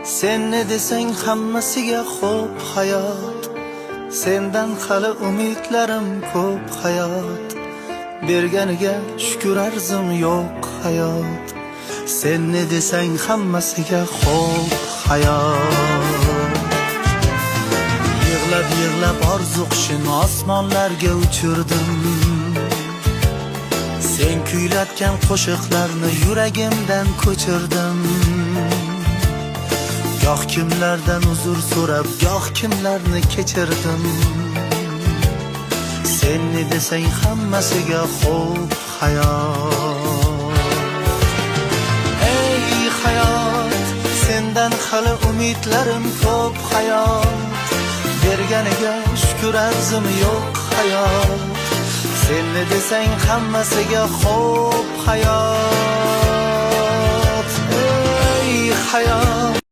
Sen ne desang hammasiga xo'p hayot. Sendan hali umidlarim ko'p hayot. Berganiga shukr arzim yo'q hayot. Sen ne desang hammasiga xo'p hayot. Yig'lab yig'lab orzu qushini osmonlarga uchirdim. Sen kuylatgan qo'shiqlarni yuragimdan ko'chirdim. Goh kimlardan uzr so'rab, goh kimlarni kechirdim. Sen ne desang hammasiga xo'p hayot. Ey hayot, sendan hali umidlarim ko'p hayot. Berganiga shukr arzim yo'q hayot. Sen ne desang hammasiga xo'p hayot. Ey hayot,